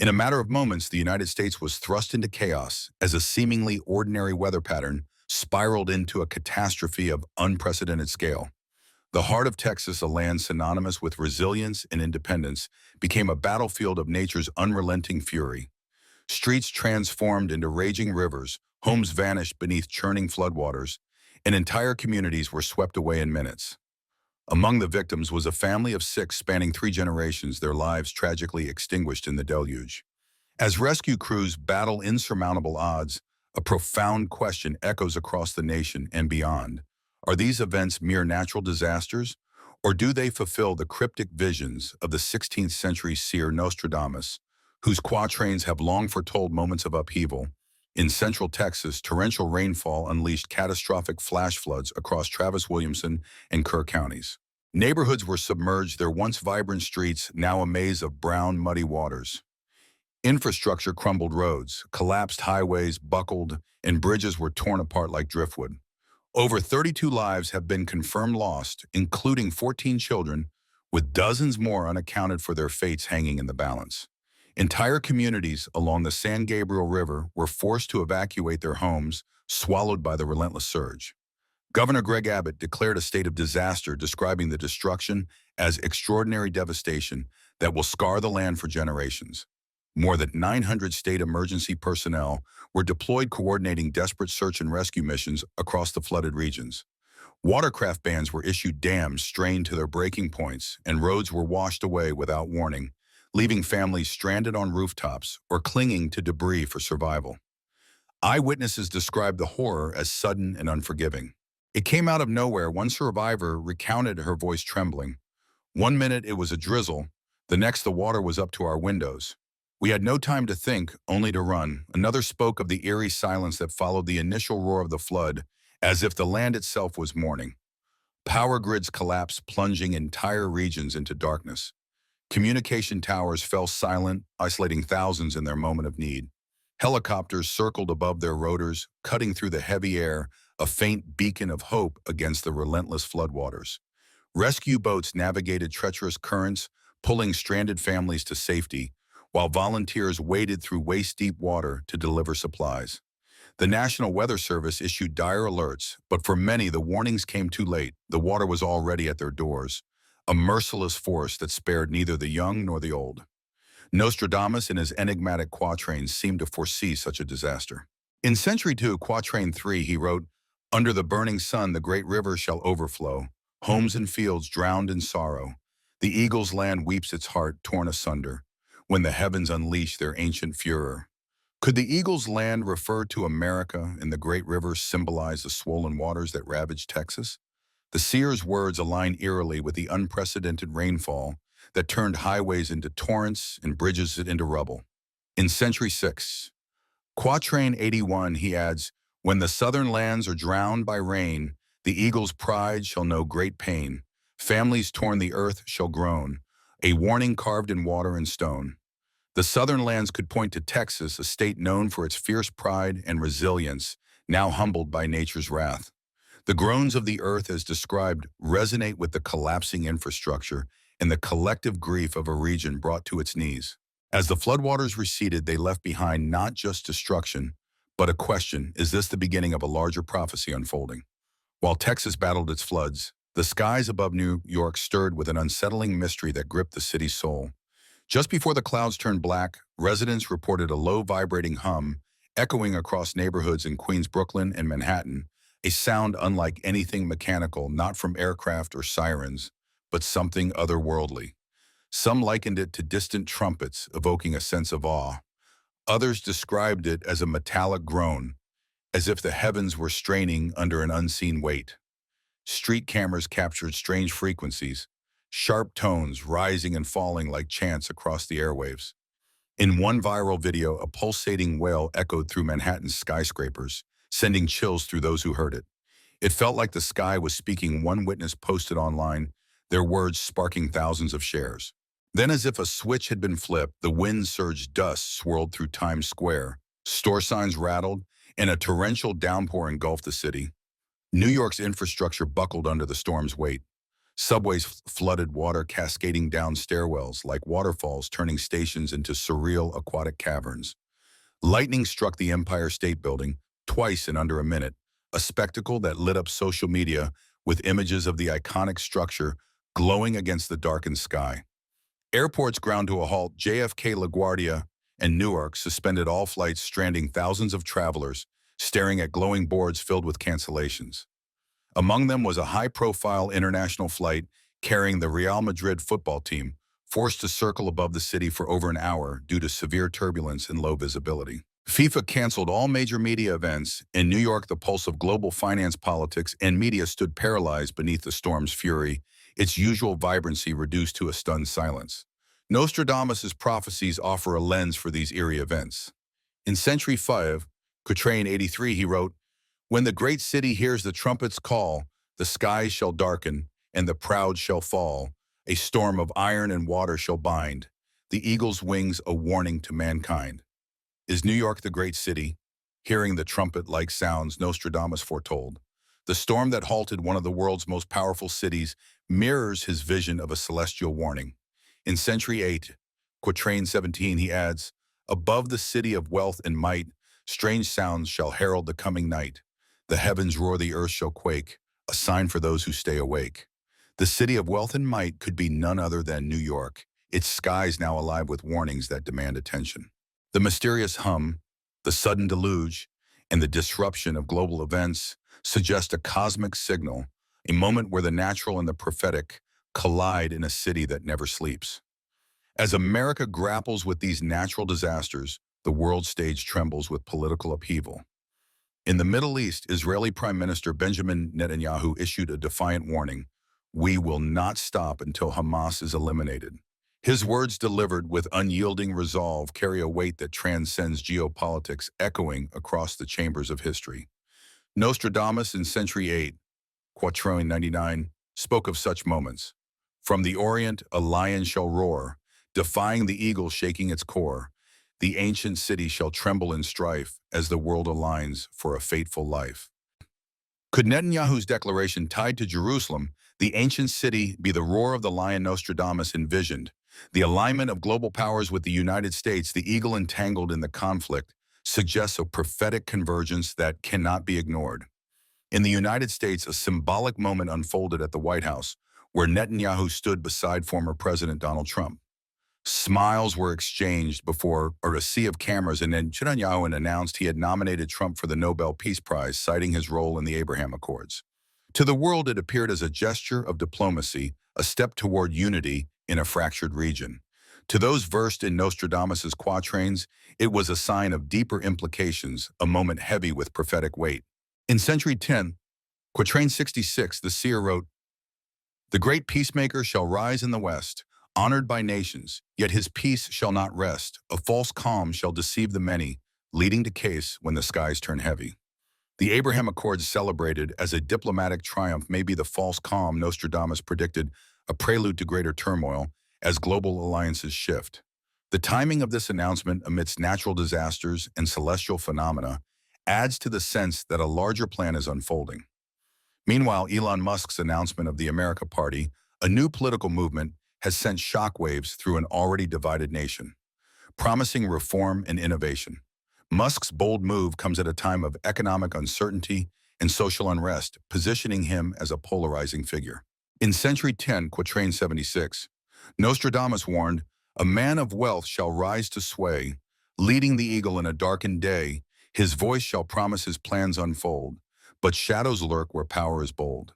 In a matter of moments, the United States was thrust into chaos as a seemingly ordinary weather pattern spiraled into a catastrophe of unprecedented scale. The heart of Texas, a land synonymous with resilience and independence, became a battlefield of nature's unrelenting fury. Streets transformed into raging rivers, homes vanished beneath churning floodwaters, and entire communities were swept away in minutes. Among the victims was a family of six spanning three generations, their lives tragically extinguished in the deluge. As rescue crews battle insurmountable odds, a profound question echoes across the nation and beyond. Are these events mere natural disasters, or do they fulfill the cryptic visions of the 16th century seer Nostradamus, whose quatrains have long foretold moments of upheaval? In central Texas, torrential rainfall unleashed catastrophic flash floods across Travis Williamson and Kerr counties. Neighborhoods were submerged, their once vibrant streets now a maze of brown, muddy waters. Infrastructure crumbled, roads collapsed, highways buckled, and bridges were torn apart like driftwood. Over 32 lives have been confirmed lost, including 14 children, with dozens more unaccounted for, their fates hanging in the balance. Entire communities along the San Gabriel River were forced to evacuate their homes, swallowed by the relentless surge. Governor Greg Abbott declared a state of disaster, describing the destruction as extraordinary devastation that will scar the land for generations. More than 900 state emergency personnel were deployed, coordinating desperate search and rescue missions across the flooded regions. Watercraft bans were issued, dams strained to their breaking points, and roads were washed away without warning, leaving families stranded on rooftops or clinging to debris for survival. Eyewitnesses described the horror as sudden and unforgiving. It came out of nowhere. One survivor recounted, her voice trembling. "One minute it was a drizzle, the next the water was up to our windows. We had no time to think, only to run." Another spoke of the eerie silence that followed the initial roar of the flood, as if the land itself was mourning. Power grids collapsed, plunging entire regions into darkness. Communication towers fell silent, isolating thousands in their moment of need. Helicopters circled above their rotors, cutting through the heavy air, a faint beacon of hope against the relentless floodwaters. Rescue boats navigated treacherous currents, pulling stranded families to safety, while volunteers waded through waist-deep water to deliver supplies. The National Weather Service issued dire alerts, but for many the warnings came too late. The water was already at their doors, a merciless force that spared neither the young nor the old. Nostradamus, in his enigmatic quatrains, seemed to foresee such a disaster. In Century 2, Quatrain 3, he wrote, "Under the burning sun the great river shall overflow, homes and fields drowned in sorrow. The eagle's land weeps, its heart torn asunder, when the heavens unleash their ancient furor." Could the eagle's land refer to America, and the great river symbolize the swollen waters that ravaged Texas? The seer's words align eerily with the unprecedented rainfall that turned highways into torrents and bridges into rubble. In Century 6, Quatrain 81, he adds, "When the southern lands are drowned by rain, the eagle's pride shall know great pain. Families torn the earth shall groan, a warning carved in water and stone." The southern lands could point to Texas, a state known for its fierce pride and resilience, now humbled by nature's wrath. The groans of the earth, as described, resonate with the collapsing infrastructure and the collective grief of a region brought to its knees. As the floodwaters receded, they left behind not just destruction, but a question: is this the beginning of a larger prophecy unfolding? While Texas battled its floods, the skies above New York stirred with an unsettling mystery that gripped the city's soul. Just before the clouds turned black, residents reported a low vibrating hum echoing across neighborhoods in Queens, Brooklyn, and Manhattan, a sound unlike anything mechanical, not from aircraft or sirens, but something otherworldly. Some likened it to distant trumpets, evoking a sense of awe. Others described it as a metallic groan, as if the heavens were straining under an unseen weight. Street cameras captured strange frequencies, sharp tones rising and falling like chants across the airwaves. In one viral video, a pulsating wail echoed through Manhattan's skyscrapers, sending chills through those who heard it. It felt like the sky was speaking. One witness posted online, their words sparking thousands of shares. Then, as if a switch had been flipped, the wind-surged dust swirled through Times Square, store signs rattled, and a torrential downpour engulfed the city. New York's infrastructure buckled under the storm's weight. Subways flooded water cascading down stairwells like waterfalls, turning stations into surreal aquatic caverns. Lightning struck the Empire State Building twice in under a minute, a spectacle that lit up social media with images of the iconic structure glowing against the darkened sky. Airports ground to a halt. JFK, LaGuardia, and Newark suspended all flights, stranding thousands of travelers, staring at glowing boards filled with cancellations. Among them was a high-profile international flight carrying the Real Madrid football team, forced to circle above the city for over an hour due to severe turbulence and low visibility. FIFA canceled all major media events. In New York, the pulse of global finance, politics, and media stood paralyzed beneath the storm's fury, its usual vibrancy reduced to a stunned silence. Nostradamus' prophecies offer a lens for these eerie events. In Century 5, Quatrain 83, he wrote, "When the great city hears the trumpet's call, the skies shall darken, and the proud shall fall. A storm of iron and water shall bind. The eagle's wings a warning to mankind." Is New York the great city? Hearing the trumpet-like sounds Nostradamus foretold. The storm that halted one of the world's most powerful cities mirrors his vision of a celestial warning. In Century 8, Quatrain 17, he adds, "Above the city of wealth and might, strange sounds shall herald the coming night. The heavens roar, the earth shall quake, a sign for those who stay awake." The city of wealth and might could be none other than New York, its skies now alive with warnings that demand attention. The mysterious hum, the sudden deluge, and the disruption of global events suggest a cosmic signal, a moment where the natural and the prophetic collide in a city that never sleeps. As America grapples with these natural disasters, the world stage trembles with political upheaval. In the Middle East, Israeli Prime Minister Benjamin Netanyahu issued a defiant warning: "We will not stop until Hamas is eliminated." His words, delivered with unyielding resolve, carry a weight that transcends geopolitics, echoing across the chambers of history. Nostradamus in Century 8, Quatrain 99, spoke of such moments. "From the Orient a lion shall roar, defying the eagle shaking its core. The ancient city shall tremble in strife as the world aligns for a fateful life." Could Netanyahu's declaration tied to Jerusalem, the ancient city, be the roar of the lion Nostradamus envisioned? The alignment of global powers with the United States, the eagle entangled in the conflict, suggests a prophetic convergence that cannot be ignored. In the United States, a symbolic moment unfolded at the White House, where Netanyahu stood beside former President Donald Trump. Smiles were exchanged before a sea of cameras, and then Netanyahu announced he had nominated Trump for the Nobel Peace Prize, citing his role in the Abraham Accords. To the world, it appeared as a gesture of diplomacy, a step toward unity in a fractured region. To those versed in Nostradamus' quatrains, it was a sign of deeper implications, a moment heavy with prophetic weight. In Century 10, Quatrain 66, the seer wrote, "The great peacemaker shall rise in the west, honored by nations, yet his peace shall not rest. A false calm shall deceive the many, leading to chaos when the skies turn heavy." The Abraham Accords, celebrated as a diplomatic triumph, may be the false calm Nostradamus predicted, a prelude to greater turmoil as global alliances shift. The timing of this announcement amidst natural disasters and celestial phenomena adds to the sense that a larger plan is unfolding. Meanwhile, Elon Musk's announcement of the America Party, a new political movement, has sent shockwaves through an already divided nation, promising reform and innovation. Musk's bold move comes at a time of economic uncertainty and social unrest, positioning him as a polarizing figure. In Century 10, Quatrain 76, Nostradamus warned, "A man of wealth shall rise to sway, leading the eagle in a darkened day. His voice shall promise his plans unfold, but shadows lurk where power is bold."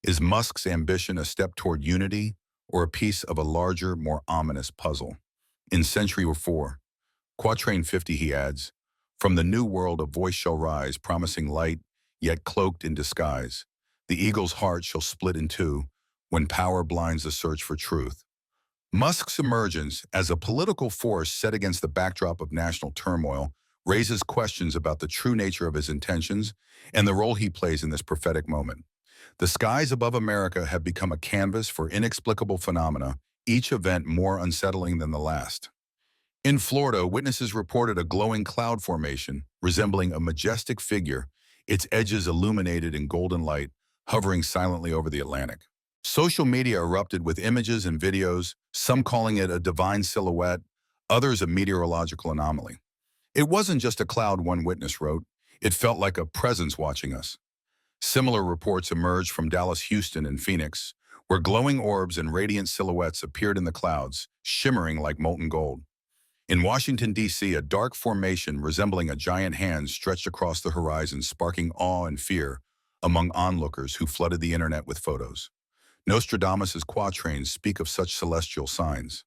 Is Musk's ambition a step toward unity or a piece of a larger, more ominous puzzle? In Century 4, Quatrain 50, he adds, "From the new world a voice shall rise, promising light, yet cloaked in disguise. The eagle's heart shall split in two when power blinds the search for truth." Musk's emergence as a political force set against the backdrop of national turmoil raises questions about the true nature of his intentions and the role he plays in this prophetic moment. The skies above America have become a canvas for inexplicable phenomena, each event more unsettling than the last. In Florida, witnesses reported a glowing cloud formation resembling a majestic figure, its edges illuminated in golden light, hovering silently over the Atlantic. Social media erupted with images and videos, some calling it a divine silhouette, others a meteorological anomaly. It wasn't just a cloud, one witness wrote. It felt like a presence watching us. Similar reports emerged from Dallas, Houston, and Phoenix, where glowing orbs and radiant silhouettes appeared in the clouds, shimmering like molten gold. In Washington, D.C., a dark formation resembling a giant hand stretched across the horizon, sparking awe and fear among onlookers who flooded the internet with photos. Nostradamus' quatrains speak of such celestial signs.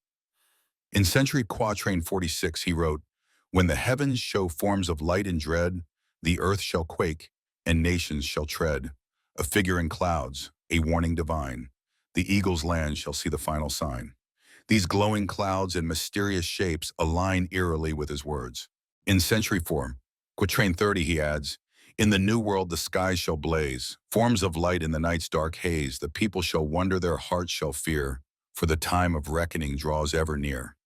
In Century Quatrain 46, he wrote, "When the heavens show forms of light and dread, the earth shall quake, and nations shall tread. A figure in clouds, a warning divine. The eagle's land shall see the final sign." These glowing clouds and mysterious shapes align eerily with his words. In Century 4, Quatrain 30, he adds, "In the new world the skies shall blaze, forms of light in the night's dark haze. The people shall wonder, their hearts shall fear, for the time of reckoning draws ever near."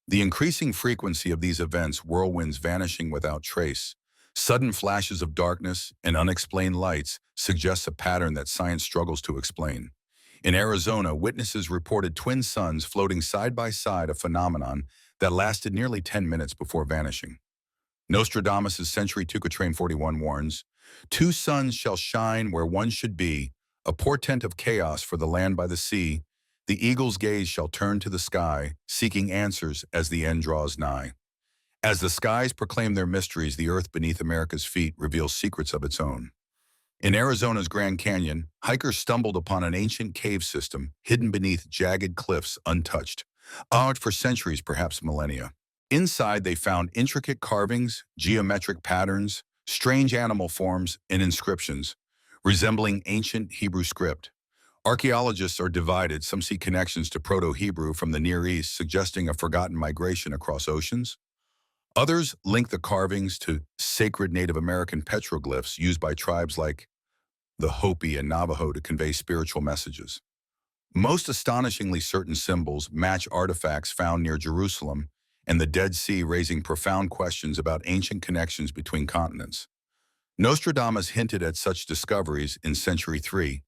The increasing frequency of these events, whirlwinds vanishing without trace, sudden flashes of darkness, and unexplained lights, suggests a pattern that science struggles to explain. In Arizona, witnesses reported twin suns floating side by side, a phenomenon that lasted nearly 10 minutes before vanishing. Nostradamus' Century 2 Quatrain 41 warns, "Two suns shall shine where one should be, a portent of chaos for the land by the sea. The eagle's gaze shall turn to the sky, seeking answers as the end draws nigh." As the skies proclaim their mysteries, the earth beneath America's feet reveals secrets of its own. In Arizona's Grand Canyon, hikers stumbled upon an ancient cave system hidden beneath jagged cliffs untouched, art for centuries, perhaps millennia. Inside, they found intricate carvings, geometric patterns, strange animal forms, and inscriptions, resembling ancient Hebrew script. Archaeologists are divided. Some see connections to Proto-Hebrew from the Near East, suggesting a forgotten migration across oceans. Others link the carvings to sacred Native American petroglyphs used by tribes like the Hopi and Navajo to convey spiritual messages. Most astonishingly, certain symbols match artifacts found near Jerusalem and the Dead Sea, raising profound questions about ancient connections between continents. Nostradamus hinted at such discoveries in Century 3,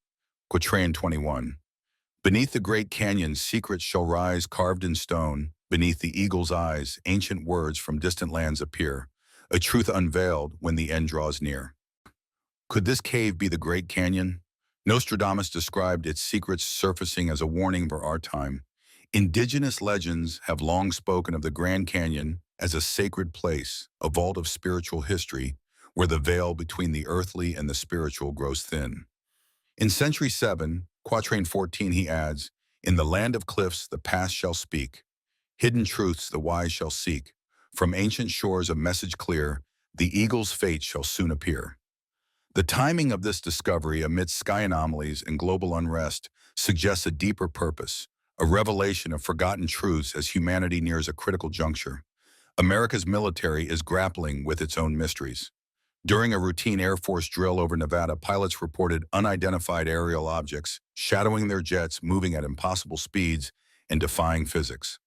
Quatrain 21. "Beneath the great canyon, secrets shall rise carved in stone. Beneath the eagle's eyes, ancient words from distant lands appear, a truth unveiled when the end draws near." Could this cave be the Great Canyon? Nostradamus described its secrets surfacing as a warning for our time. Indigenous legends have long spoken of the Grand Canyon as a sacred place, a vault of spiritual history, where the veil between the earthly and the spiritual grows thin. In Century 7, Quatrain 14, he adds, "In the land of cliffs the past shall speak. Hidden truths the wise shall seek. From ancient shores a message clear, the eagle's fate shall soon appear." The timing of this discovery amidst sky anomalies and global unrest suggests a deeper purpose, a revelation of forgotten truths as humanity nears a critical juncture. America's military is grappling with its own mysteries. During a routine Air Force drill over Nevada, pilots reported unidentified aerial objects shadowing their jets, moving at impossible speeds and defying physics.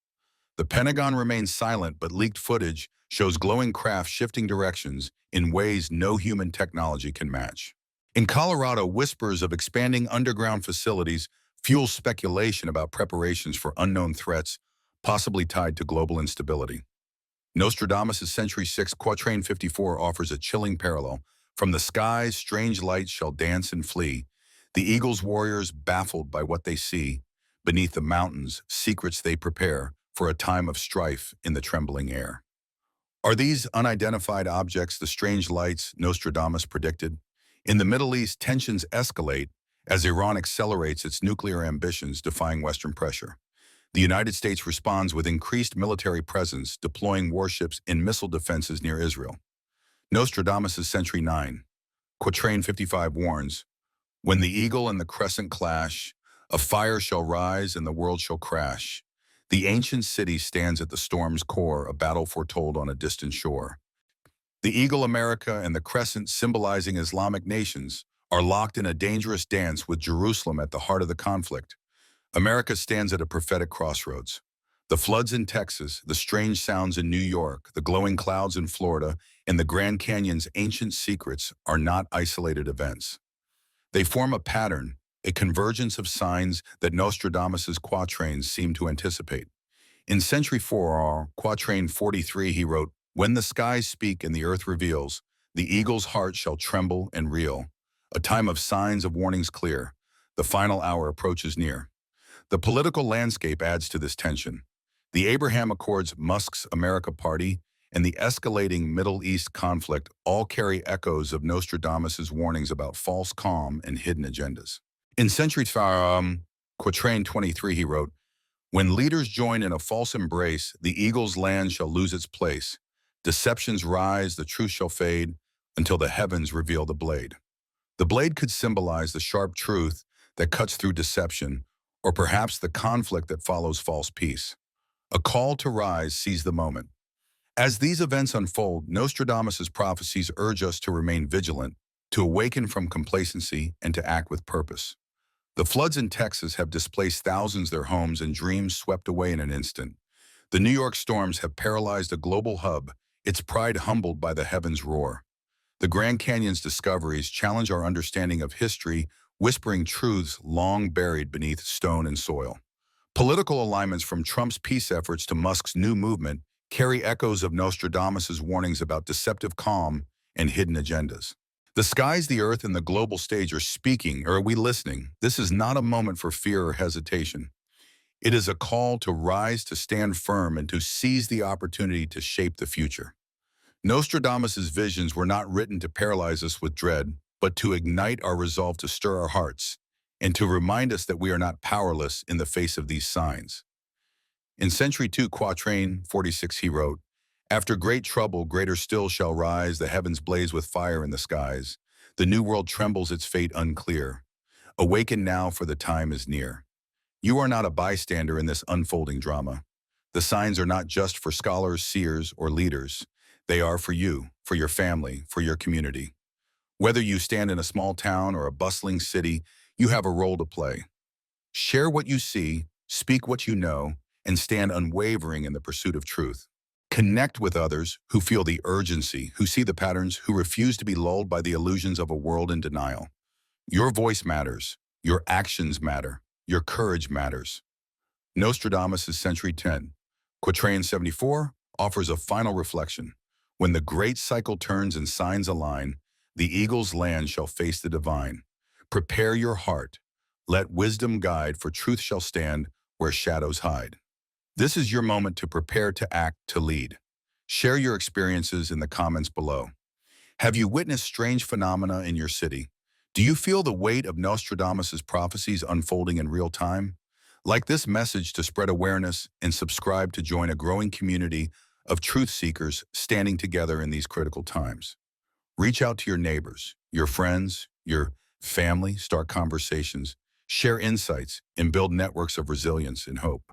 The Pentagon remains silent, but leaked footage shows glowing craft shifting directions in ways no human technology can match. In Colorado, whispers of expanding underground facilities fuel speculation about preparations for unknown threats, possibly tied to global instability. Nostradamus' Century 6 Quatrain 54 offers a chilling parallel. "From the skies, strange lights shall dance and flee. The eagle's warriors baffled by what they see. Beneath the mountains, secrets they prepare for a time of strife in the trembling air." Are these unidentified objects the strange lights Nostradamus predicted? In the Middle East, tensions escalate as Iran accelerates its nuclear ambitions, defying Western pressure. The United States responds with increased military presence, deploying warships in missile defenses near Israel. Nostradamus' Century 9, Quatrain 55 warns, "When the eagle and the crescent clash, a fire shall rise and the world shall crash. The ancient city stands at the storm's core, a battle foretold on a distant shore." The eagle, America, and the crescent, symbolizing Islamic nations, are locked in a dangerous dance with Jerusalem at the heart of the conflict. America stands at a prophetic crossroads. The floods in Texas, the strange sounds in New York, the glowing clouds in Florida, and the Grand Canyon's ancient secrets are not isolated events. They form a pattern, a convergence of signs that Nostradamus's quatrains seem to anticipate. In Century 4, quatrain 43, he wrote, "When the skies speak and the earth reveals, the eagle's heart shall tremble and reel. A time of signs of warnings clear. The final hour approaches near." The political landscape adds to this tension. The Abraham Accords, Musk's America Party, and the escalating Middle East conflict all carry echoes of Nostradamus's warnings about false calm and hidden agendas. In Century Quatrain 23, he wrote, "When leaders join in a false embrace, the eagle's land shall lose its place. Deceptions rise, the truth shall fade, until the heavens reveal the blade." The blade could symbolize the sharp truth that cuts through deception, or perhaps the conflict that follows false peace. A call to rise seize the moment. As these events unfold, Nostradamus's prophecies urge us to remain vigilant, to awaken from complacency, and to act with purpose. The floods in Texas have displaced thousands, their homes and dreams swept away in an instant. The New York storms have paralyzed a global hub, its pride humbled by the heavens' roar. The Grand Canyon's discoveries challenge our understanding of history, whispering truths long buried beneath stone and soil. Political alignments from Trump's peace efforts to Musk's new movement carry echoes of Nostradamus's warnings about deceptive calm and hidden agendas. The skies, the earth, and the global stage are speaking, or are we listening? This is not a moment for fear or hesitation. It is a call to rise, to stand firm, and to seize the opportunity to shape the future. Nostradamus's visions were not written to paralyze us with dread, but to ignite our resolve to stir our hearts, and to remind us that we are not powerless in the face of these signs. In Century 2, Quatrain 46, he wrote, "After great trouble, greater still shall rise, the heavens blaze with fire in the skies. The new world trembles, its fate unclear. Awaken now, for the time is near." You are not a bystander in this unfolding drama. The signs are not just for scholars, seers, or leaders. They are for you, for your family, for your community. Whether you stand in a small town or a bustling city, you have a role to play. Share what you see, speak what you know, and stand unwavering in the pursuit of truth. Connect with others who feel the urgency, who see the patterns, who refuse to be lulled by the illusions of a world in denial. Your voice matters. Your actions matter. Your courage matters. Nostradamus' Century 10, Quatrain 74, offers a final reflection. When the great cycle turns and signs align, the eagle's land shall face the divine. Prepare your heart. Let wisdom guide, for truth shall stand where shadows hide. This is your moment to prepare, to act, to lead. Share your experiences in the comments below. Have you witnessed strange phenomena in your city? Do you feel the weight of Nostradamus' prophecies unfolding in real time? Like this message to spread awareness and subscribe to join a growing community of truth seekers standing together in these critical times. Reach out to your neighbors, your friends, your family, start conversations, share insights, and build networks of resilience and hope.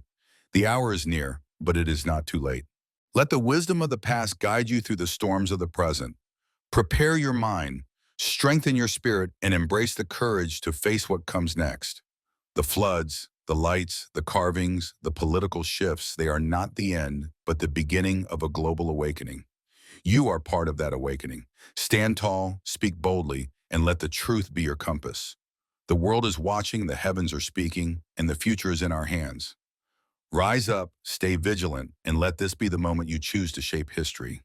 The hour is near, but it is not too late. Let the wisdom of the past guide you through the storms of the present. Prepare your mind, strengthen your spirit, and embrace the courage to face what comes next. The floods, the lights, the carvings, the political shifts, they are not the end, but the beginning of a global awakening. You are part of that awakening. Stand tall, speak boldly, and let the truth be your compass. The world is watching, the heavens are speaking, and the future is in our hands. Rise up, stay vigilant, and let this be the moment you choose to shape history.